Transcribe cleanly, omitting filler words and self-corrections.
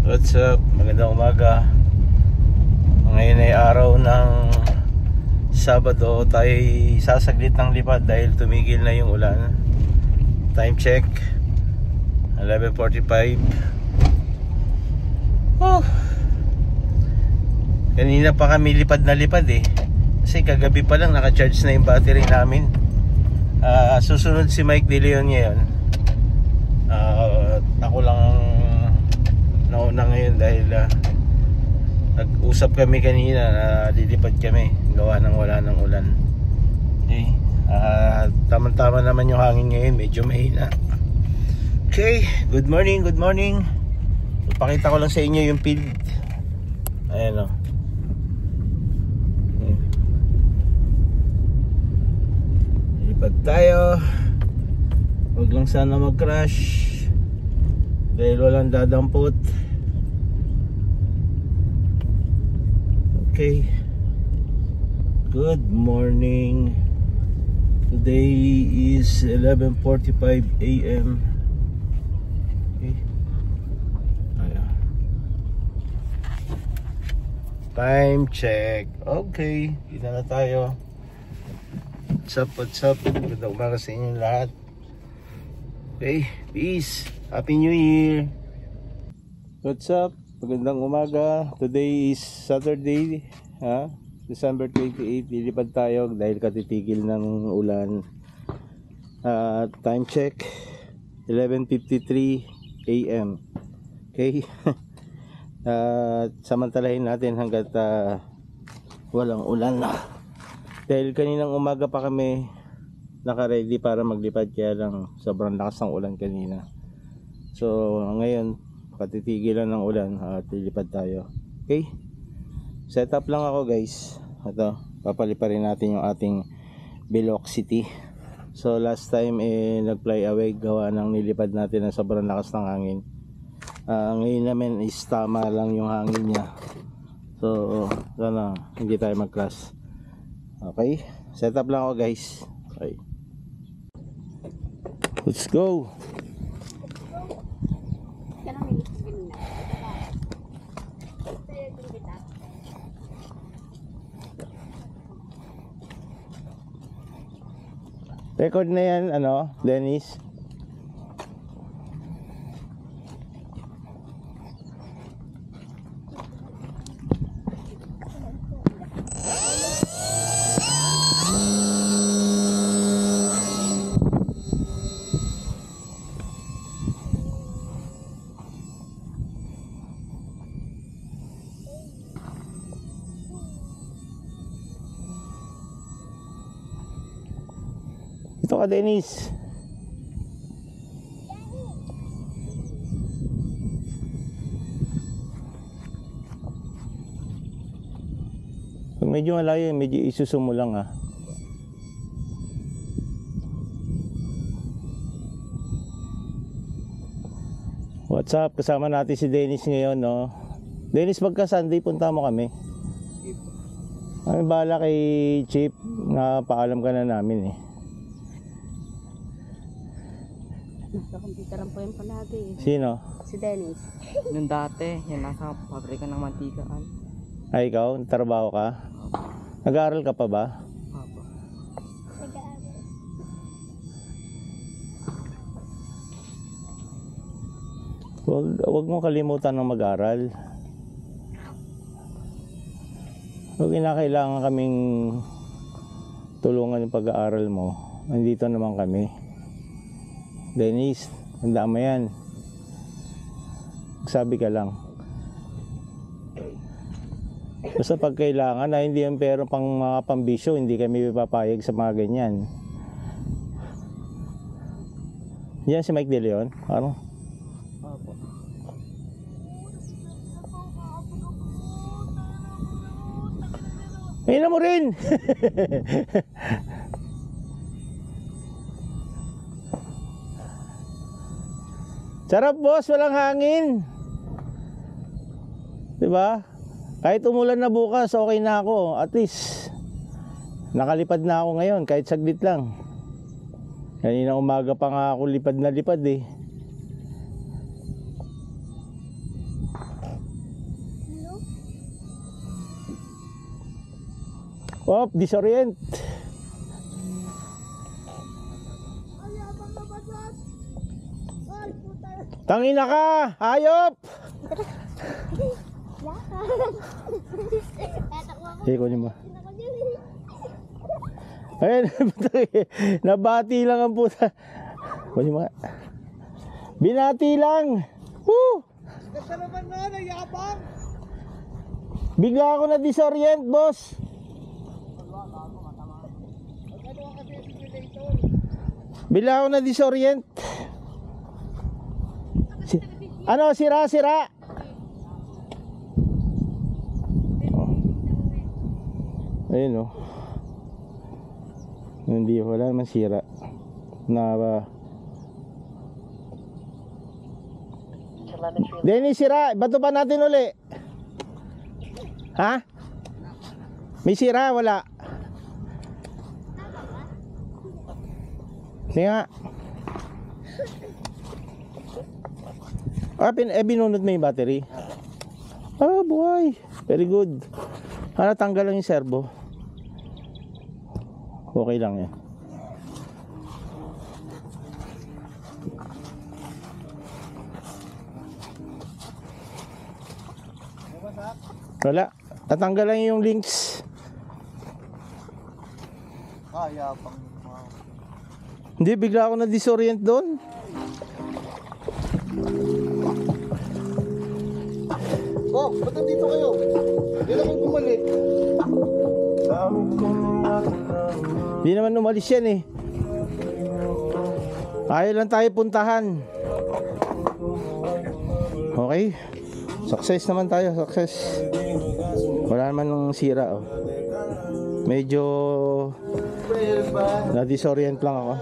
What's up? Magandang umaga. Ngayon ay araw ng Sabado. Tayo sasaglit ng lipad dahil tumigil na yung ulan. Time check 11:45. Kanina pa kami lipad na lipad eh. Kasi kagabi pa lang naka-charge na yung battery namin. Susunod si Mike De Leon ngayon. Ako lang nauna ngayon dahil nag-usap kami kanina na lilipad kami gawa ng wala ng ulan. Okay. Tama-tama naman yung hangin ngayon, medyo mahina. Okay, good morning, good morning. Ipakita ko lang sa inyo yung field. Ayan o. Lipad tayo. Huwag lang sana mag-crash dahil walang dadampot. Okay. Good morning. Today is 11:45 AM. Okay. Ayan. Time check. Okay, kita na tayo. What's up, what's up? Magandang umaga sa inyo lahat. Okay, peace. Happy New Year. What's up? Magandang umaga. Today is Saturday, December 28. Lilipad tayo dahil katitigil ng ulan. Time check 11:53 AM. Okay. Samantalahin natin hanggat walang ulan na. Dahil kaninang umaga pa kami naka-ready para maglipad, kaya lang sobrang lakas ng ulan kanina. So ngayon katitigilan ng ulan at lilipad tayo. Okay, set up lang ako guys. Ito, papaliparin natin yung ating velocity. So last time nag-fly away gawa ng nilipad natin na sobrang lakas ng hangin. Ngayon naman is tama lang yung hangin niya. So sana hindi tayo mag-crash. Okay, set up lang ako guys. Okay, let's go. Record na yan, Dennis. Ito ka, Dennis. Pag medyo malayo, medyo isusumo lang What's up? Kasama natin si Dennis ngayon, no? Dennis, pagka Sunday punta mo kami. Kami bahala kay Chief na paalam ka na namin Nasa komputaran po yung palagi Sino? Si Dennis. Nung dati, yan nasa pabrika ng mantikaan. Ay, ikaw? Trabaho ka? Nag-aaral ka pa ba? Opo. Huwag mo kalimutan ng mag-aral. Huwag kinakailangan kaming tulungan yung pag-aaral mo. Nandito naman kami. Dennis, tandaan mo yan. Sabi ka lang. Basta pag kailangan na hindi yung pero pang mga pambisyo, hindi kami papayag sa mga ganyan. Yan si Mike De Leon. Ano? Opo. Ayun na mo rin! Sarap boss, walang hangin. Diba? Kahit umulan na bukas, okay na ako. At least nakalipad na ako ngayon, kahit saglit lang. Kanina umaga pa nga ako lipad na lipad Oh, disorient. Tangina ka, hayop! Kunin mo. Ayun, nabati lang ang puta. Kunin mo nga. Binati lang. Woo! Ganda naman na, nayabang! Bigla ako na disorient, boss. Bigla ako na disorient. Ano, sira? Ayun oh. Hindi, wala naman sira. Dennis, sira. Bato pa natin uli. Ha? May sira, wala. Hindi nga. Binunod mo yung battery. Buhay. Very good. Tanggal lang yung servo. Okay lang yan. Wala. Tatanggal lang yung links. Yabang. Hindi, bigla ako na disorient doon. Oh, ba't nandito kayo? Hindi na kayo bumalik. Hindi naman umalis yan eh. Ayaw lang tayo puntahan. Okay. Success naman tayo, success. Wala naman ng sira oh. Medyo na-disorient lang ako.